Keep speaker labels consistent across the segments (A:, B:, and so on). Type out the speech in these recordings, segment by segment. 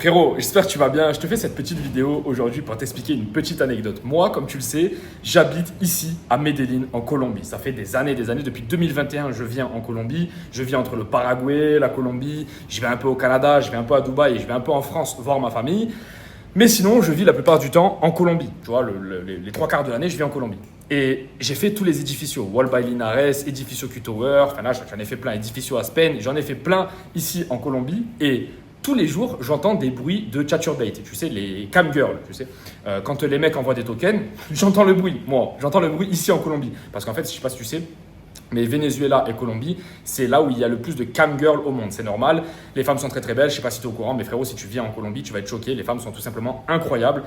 A: Frérot, j'espère que tu vas bien. Je te fais cette petite vidéo aujourd'hui pour t'expliquer une petite anecdote. Moi, comme tu le sais, j'habite ici à Medellín, en Colombie. Ça fait des années, depuis 2021, je viens en Colombie. Je vis entre le Paraguay, la Colombie. Je vais un peu au Canada, je vais un peu à Dubaï et je vais un peu en France voir ma famille. Mais sinon, je vis la plupart du temps en Colombie. Tu vois, les trois quarts de l'année, je vis en Colombie. Et j'ai fait tous les édificios. Wall by Linares, Edificio Q-Tower. Enfin là, j'en ai fait plein. Edificio Aspen. J'en ai fait plein ici en Colombie. Et tous les jours, j'entends des bruits de chaturbate, tu sais, les cam girls, tu sais. Quand les mecs envoient des tokens, j'entends le bruit, moi, j'entends le bruit ici en Colombie. Parce qu'en fait, je sais pas si tu sais, mais Venezuela et Colombie, c'est là où il y a le plus de cam girls au monde, c'est normal. Les femmes sont très très belles, je sais pas si tu es au courant, mais frérot, si tu viens en Colombie, tu vas être choqué, les femmes sont tout simplement incroyables.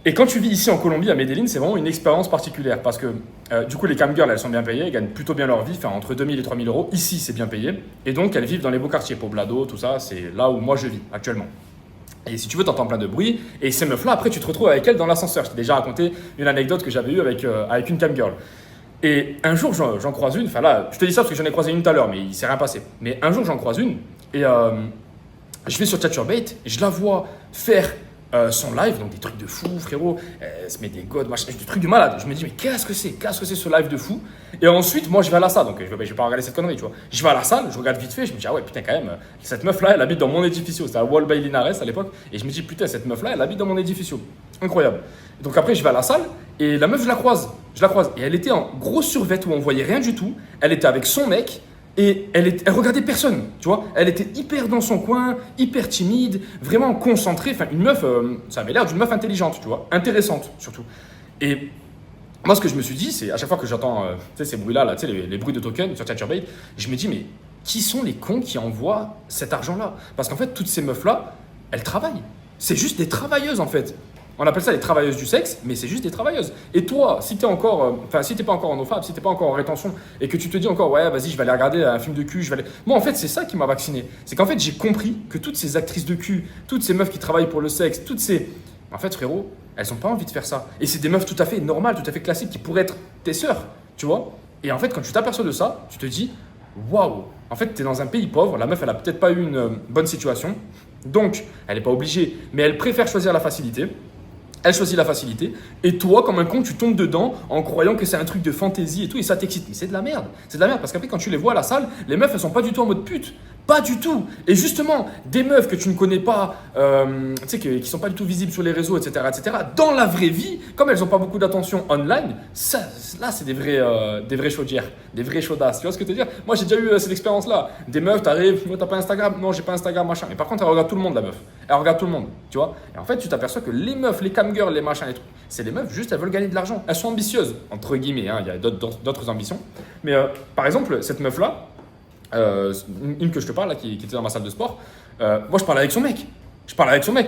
A: Et quand tu vis ici en Colombie, à Medellín, c'est vraiment une expérience particulière parce que du coup, les cam girls, elles sont bien payées, elles gagnent plutôt bien leur vie, enfin entre 2000 et 3000 euros. Ici, c'est bien payé. Et donc, elles vivent dans les beaux quartiers, Poblado, tout ça, c'est là où moi je vis actuellement. Et si tu veux, t'entends plein de bruit. Et ces meufs-là, après, tu te retrouves avec elles dans l'ascenseur. Je t'ai déjà raconté une anecdote que j'avais eue avec une cam girl. Et un jour, j'en croise une. Enfin là, je te dis ça parce que j'en ai croisé une tout à l'heure, mais il s'est rien passé. Mais un jour, j'en croise une. Et je vais sur Chaturbate, et je la vois faire son live, donc des trucs de fou, frérot. Elle se met des godes, machin, des trucs de malade. Je me dis, mais qu'est-ce que c'est ce live de fou? Et ensuite, moi, je vais à la salle, donc je vais pas regarder cette connerie, tu vois. Je vais à la salle, je regarde vite fait, je me dis, ah ouais, putain, quand même, cette meuf-là, elle habite dans mon édificio. C'était à Wall by Linares à l'époque. Et je me dis, putain, cette meuf-là, elle habite dans mon édificio. Incroyable. Donc après, je vais à la salle, et la meuf, je la croise. Et elle était en gros survêt où on voyait rien du tout. Elle était avec son mec. Et elle regardait personne, tu vois. Elle était hyper dans son coin, hyper timide, vraiment concentrée. Enfin, une meuf, ça avait l'air d'une meuf intelligente, tu vois, intéressante surtout. Et moi, ce que je me suis dit, c'est à chaque fois que j'entends ces bruits-là, tu sais, les bruits de tokens sur Chaturbate, je me dis, mais qui sont les cons qui envoient cet argent-là? Parce qu'en fait, toutes ces meufs-là, elles travaillent. C'est juste des travailleuses, en fait. On appelle ça les travailleuses du sexe, mais c'est juste des travailleuses. Et toi, si t'es encore, si t'es pas encore en OFAB, si t'es pas encore en rétention, et que tu te dis encore, ouais, vas-y, je vais aller regarder un film de cul, Moi, en fait, c'est ça qui m'a vacciné. C'est qu'en fait, j'ai compris que toutes ces actrices de cul, toutes ces meufs qui travaillent pour le sexe, En fait, frérot, elles ont pas envie de faire ça. Et c'est des meufs tout à fait normales, tout à fait classiques, qui pourraient être tes sœurs, tu vois. Et en fait, quand tu t'aperçois de ça, tu te dis, waouh, en fait, t'es dans un pays pauvre, la meuf, elle a peut-être pas eu une bonne situation, donc elle n'est pas obligée, mais elle préfère choisir la facilité. Elle choisit la facilité, et toi, comme un con, tu tombes dedans en croyant que c'est un truc de fantaisie et tout, et ça t'excite. Mais c'est de la merde. C'est de la merde, parce qu'après, quand tu les vois à la salle, les meufs, elles sont pas du tout en mode pute. Pas du tout. Et justement, des meufs que tu ne connais pas, tu sais, qui sont pas du tout visibles sur les réseaux, etc., dans la vraie vie, comme elles ont pas beaucoup d'attention online, ça, là, c'est des vraies chaudières, des vraies chaudasses. Tu vois ce que je veux dire? Moi, j'ai déjà eu cette expérience-là. Des meufs, t'arrives, moi, t'as pas Instagram? Non, j'ai pas Instagram, machin. Mais par contre, elle regarde tout le monde, la meuf. Elle regarde tout le monde, tu vois. Et en fait, tu t'aperçois que les meufs, les cam girls, les machins, les trucs, c'est des meufs, juste, elles veulent gagner de l'argent. Elles sont ambitieuses, entre guillemets, hein, il y a d'autres ambitions. Mais par exemple, cette meuf-là, une que je te parle, là, qui était dans ma salle de sport, moi, je parle avec son mec.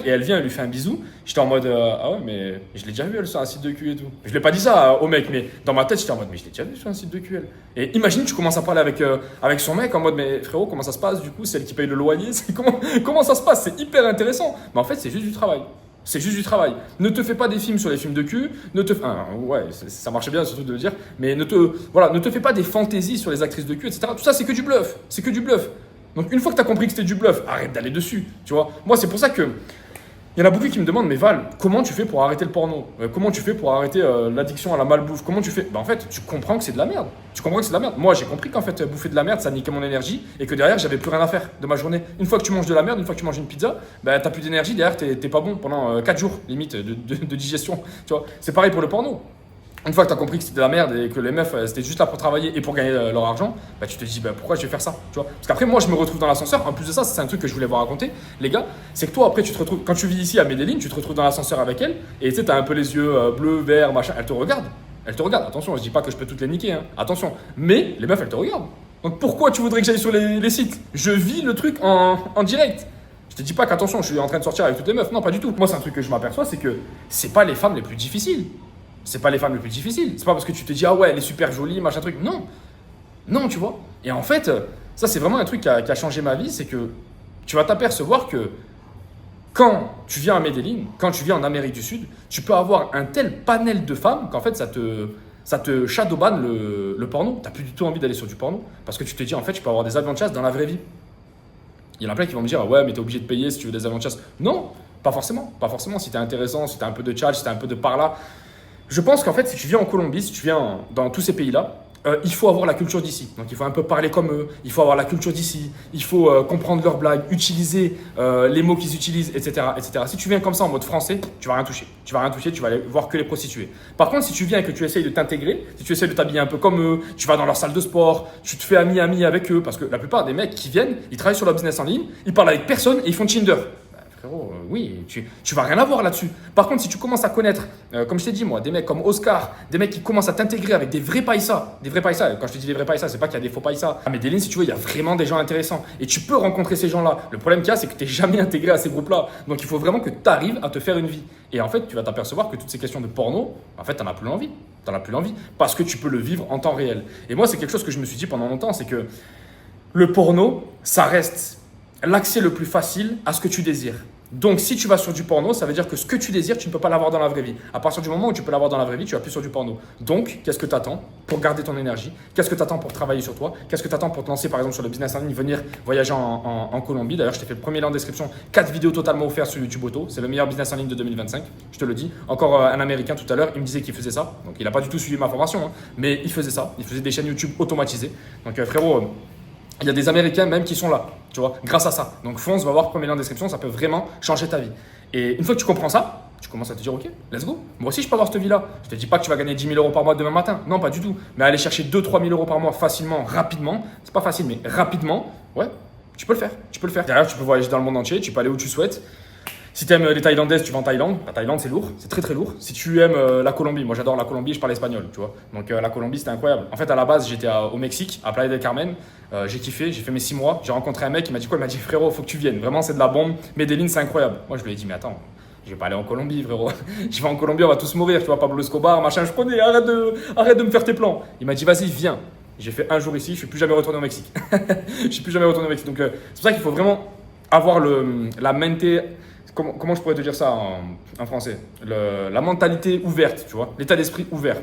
A: Et elle vient, elle lui fait un bisou. J'étais en mode, ah ouais, mais je l'ai déjà vu, elle, sur un site de cul et tout. Je l'ai pas dit ça au mec, mais dans ma tête, j'étais en mode, mais je l'ai déjà vu sur un site de cul, elle. Et imagine, tu commences à parler avec son mec en mode, mais frérot, comment ça se passe du coup? C'est elle qui paye le loyer? Comment ça se passe? C'est hyper intéressant. Mais en fait, c'est juste du travail. C'est juste du travail. Ne te fais pas des films sur les films de cul. Ouais, ça marchait bien surtout de le dire. Mais ne te fais pas des fantaisies sur les actrices de cul, etc. Tout ça, c'est que du bluff. C'est que du bluff. Donc une fois que tu as compris que c'était du bluff, arrête d'aller dessus. Tu vois. Moi, c'est pour ça que il y en a beaucoup qui me demandent, mais Val, comment tu fais pour arrêter le porno? Comment tu fais pour arrêter l'addiction à la malbouffe? Comment tu fais? En fait, tu comprends que c'est de la merde. Moi, j'ai compris qu'en fait, bouffer de la merde, ça niquait mon énergie et que derrière, j'avais plus rien à faire de ma journée. Une fois que tu manges de la merde, une fois que tu manges une pizza, t'as plus d'énergie, derrière, t'es pas bon pendant 4 jours, limite, de digestion. Tu vois. C'est pareil pour le porno. Une fois que tu as compris que c'était de la merde et que les meufs c'était juste là pour travailler et pour gagner leur argent, tu te dis pourquoi je vais faire ça, tu vois? Parce qu'après moi je me retrouve dans l'ascenseur. En plus de ça, c'est un truc que je voulais vous raconter, les gars, c'est que toi après tu te retrouves, quand tu vis ici à Medellín, tu te retrouves dans l'ascenseur avec elle et tu sais, t'as un peu les yeux bleus, verts, machin, elle te regarde. Attention, je dis pas que je peux toutes les niquer, hein. Attention, mais les meufs elles te regardent. Donc pourquoi tu voudrais que j'aille sur les sites? Je vis le truc en direct. Je te dis pas qu'attention, je suis en train de sortir avec toutes les meufs, non pas du tout. Moi c'est un truc que je m'aperçois, c'est que c'est pas les femmes les plus difficiles. C'est pas parce que tu te dis, ah ouais, elle est super jolie, machin truc. Non, tu vois. Et en fait, ça, c'est vraiment un truc qui a changé ma vie. C'est que tu vas t'apercevoir que quand tu viens à Medellín, quand tu viens en Amérique du Sud, tu peux avoir un tel panel de femmes qu'en fait, ça te shadowban le porno. T'as plus du tout envie d'aller sur du porno. Parce que tu te dis, en fait, je peux avoir des avions de chasse dans la vraie vie. Il y en a plein qui vont me dire, ouais, mais t'es obligé de payer si tu veux des avions de chasse. Non, pas forcément. Pas forcément. Si t'es intéressant, si t'as un peu de Tchad, si t'as un peu de par là. Je pense qu'en fait, si tu viens en Colombie, si tu viens dans tous ces pays-là, il faut avoir la culture d'ici. Donc il faut un peu parler comme eux, il faut avoir la culture d'ici, il faut comprendre leurs blagues, utiliser les mots qu'ils utilisent, etc., etc. Si tu viens comme ça en mode français, tu vas rien toucher. Tu vas rien toucher, tu vas aller voir que les prostituées. Par contre, si tu viens et que tu essayes de t'intégrer, si tu essayes de t'habiller un peu comme eux, tu vas dans leur salle de sport, tu te fais ami avec eux, parce que la plupart des mecs qui viennent, ils travaillent sur leur business en ligne, ils parlent avec personne et ils font Tinder. Frérot, oui, tu vas rien avoir là-dessus. Par contre, si tu commences à connaître, comme je t'ai dit moi, des mecs comme Oscar, des mecs qui commencent à t'intégrer avec des vrais païsas, quand je te dis des vrais païsas, c'est pas qu'il y a des faux païsas. À Medellín, si tu veux, il y a vraiment des gens intéressants. Et tu peux rencontrer ces gens-là. Le problème qu'il y a, c'est que tu n'es jamais intégré à ces groupes-là. Donc il faut vraiment que tu arrives à te faire une vie. Et en fait, tu vas t'apercevoir que toutes ces questions de porno, en fait, tu n'en as plus l'envie. Tu n'en as plus l'envie. Parce que tu peux le vivre en temps réel. Et moi, c'est quelque chose que je me suis dit pendant longtemps, c'est que le porno, ça reste l'accès le plus facile à ce que tu désires. Donc, si tu vas sur du porno, ça veut dire que ce que tu désires, tu ne peux pas l'avoir dans la vraie vie. À partir du moment où tu peux l'avoir dans la vraie vie, tu vas plus sur du porno. Donc, qu'est-ce que tu attends pour garder ton énergie? Qu'est-ce que tu attends pour travailler sur toi? Qu'est-ce que tu attends pour te lancer, par exemple, sur le business en ligne, venir voyager en Colombie? D'ailleurs, je t'ai fait le premier lien en description. 4 vidéos totalement offertes sur YouTube Auto. C'est le meilleur business en ligne de 2025. Je te le dis. Encore un Américain tout à l'heure, il me disait qu'il faisait ça. Donc, il n'a pas du tout suivi ma formation, hein, mais il faisait ça. Il faisait des chaînes YouTube automatisées. Donc, frérot, il y a des Américains même qui sont là, tu vois, grâce à ça. Donc fonce, va voir, premier lien en description, ça peut vraiment changer ta vie. Et une fois que tu comprends ça, tu commences à te dire, ok, let's go. Moi aussi, je peux avoir cette vie-là. Je te dis pas que tu vas gagner 10 000 euros par mois demain matin. Non, pas du tout. Mais aller chercher 2-3 000 euros par mois facilement, rapidement, c'est pas facile, mais rapidement, ouais, tu peux le faire. Tu peux le faire. Derrière, tu peux voyager dans le monde entier, tu peux aller où tu souhaites. Si tu aimes les Thaïlandaises, tu vas en Thaïlande. La Thaïlande, c'est lourd, c'est très très lourd. Si tu aimes la Colombie, moi j'adore la Colombie, je parle espagnol, tu vois. Donc la Colombie, c'était incroyable. En fait, à la base, j'étais au Mexique, à Playa del Carmen. J'ai kiffé, j'ai fait mes 6 mois. J'ai rencontré un mec, il m'a dit quoi? Il m'a dit, frérot, faut que tu viennes. Vraiment, c'est de la bombe. Medellín, c'est incroyable. Moi, je lui ai dit, mais attends, je vais pas aller en Colombie, frérot. Je vais en Colombie, on va tous mourir, tu vois. Pablo Escobar, machin, je connais, arrête de me faire tes plans. Il m'a dit, vas-y, viens. J'ai fait un jour ici, je suis plus jamais retourné au Mexique. Je suis plus jamais retourné au Mexique. Donc, c'est pour ça qu'il faut vraiment avoir la mente. Comment je pourrais te dire ça en français? La mentalité ouverte, tu vois, l'état d'esprit ouvert.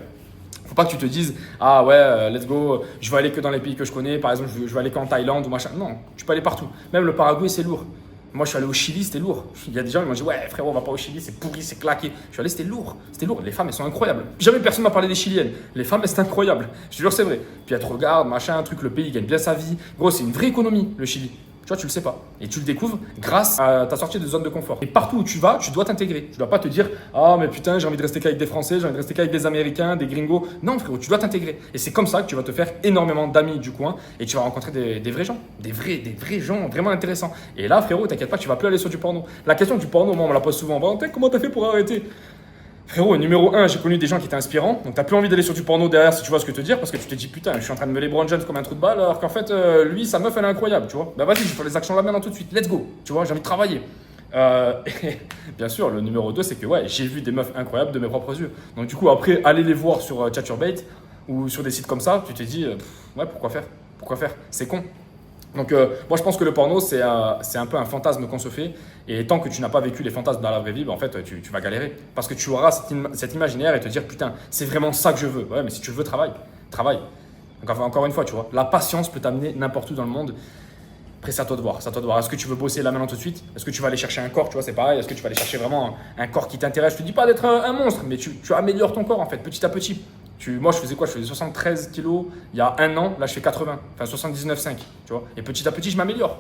A: Faut pas que tu te dises, ah ouais, let's go, je vais aller que dans les pays que je connais, par exemple, je vais aller qu'en Thaïlande ou machin. Non, tu peux aller partout. Même le Paraguay, c'est lourd. Moi, je suis allé au Chili, c'était lourd. Il y a des gens qui m'ont dit, ouais, frérot, on va pas au Chili, c'est pourri, c'est claqué. Je suis allé, c'était lourd. C'était lourd. Les femmes, elles sont incroyables. Jamais personne m'a parlé des Chiliennes. Les femmes, c'est incroyable. Je te jure, c'est vrai. Puis elles te regardent, machin, un truc, le pays, il gagne bien sa vie. Gros, c'est une vraie économie, le Chili. Tu vois, tu le sais pas. Et tu le découvres grâce à ta sortie de zone de confort. Et partout où tu vas, tu dois t'intégrer. Tu dois pas te dire, ah, mais putain, j'ai envie de rester qu'avec des Français, j'ai envie de rester qu'avec des Américains, des gringos. Non, frérot, tu dois t'intégrer. Et c'est comme ça que tu vas te faire énormément d'amis du coin et tu vas rencontrer des vrais gens. Des vrais gens vraiment intéressants. Et là, frérot, t'inquiète pas, tu vas plus aller sur du porno. La question du porno, moi, on me la pose souvent. Valentin, comment t'as fait pour arrêter? Frérot, numéro 1, j'ai connu des gens qui étaient inspirants. Donc, t'as plus envie d'aller sur du porno derrière si tu vois ce que te dire. Parce que tu te dis, putain, je suis en train de me LeBron James comme un trou de balle. Alors qu'en fait, lui, sa meuf, elle est incroyable, tu vois. Bah, vas-y, je vais faire les actions là maintenant tout de suite. Let's go. Tu vois, j'ai envie de travailler. Et bien sûr, le numéro 2, c'est que ouais, j'ai vu des meufs incroyables de mes propres yeux. Donc, du coup, après, aller les voir sur Chaturbate ou sur des sites comme ça, tu te dis, ouais, pourquoi faire? Pourquoi faire? C'est con. Donc, moi, je pense que le porno, c'est un peu un fantasme qu'on se fait. Et tant que tu n'as pas vécu les fantasmes dans la vraie vie, ben, en fait, tu vas galérer. Parce que tu auras cet imaginaire et te dire, putain, c'est vraiment ça que je veux. Ouais, mais si tu le veux, travaille. Travaille. Donc, encore une fois, tu vois, la patience peut t'amener n'importe où dans le monde. Après, c'est à toi de voir. C'est à toi de voir. Est-ce que tu veux bosser là maintenant tout de suite? Est-ce que tu vas aller chercher un corps? Tu vois, c'est pareil. Est-ce que tu vas aller chercher vraiment un corps qui t'intéresse? Je te dis pas d'être un monstre, mais tu améliores ton corps, en fait, petit à petit. Moi, je faisais quoi? Je faisais 73 kilos il y a un an. Là, je fais 80. Enfin, 79,5. Tu vois. Et petit à petit, je m'améliore.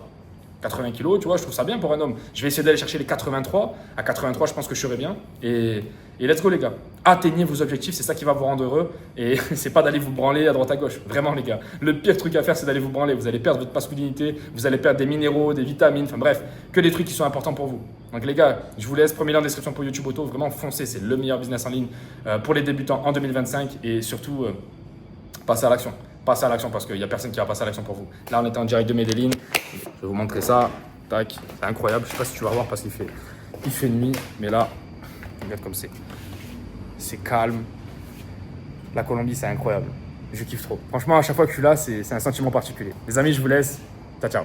A: 80 kilos, tu vois, je trouve ça bien pour un homme. Je vais essayer d'aller chercher les 83. À 83, je pense que je serai bien. Et let's go, les gars. Atteignez vos objectifs, c'est ça qui va vous rendre heureux. Et c'est pas d'aller vous branler à droite à gauche. Vraiment, les gars. Le pire truc à faire, c'est d'aller vous branler. Vous allez perdre votre masculinité, vous allez perdre des minéraux, des vitamines, enfin bref, que des trucs qui sont importants pour vous. Donc, les gars, je vous laisse. Premier lien en description pour YouTube Auto. Vraiment, foncez. C'est le meilleur business en ligne pour les débutants en 2025. Et surtout, passez à l'action. Passez à l'action parce qu'il n'y a personne qui va passer à l'action pour vous. Là, on était en direct de Medellín. Je vais vous montrer ça. Tac, c'est incroyable. Je ne sais pas si tu vas voir parce qu'il fait nuit. Mais là, regarde comme c'est. C'est calme. La Colombie, c'est incroyable. Je kiffe trop. Franchement, à chaque fois que je suis là, c'est un sentiment particulier. Les amis, je vous laisse. Ciao, ciao.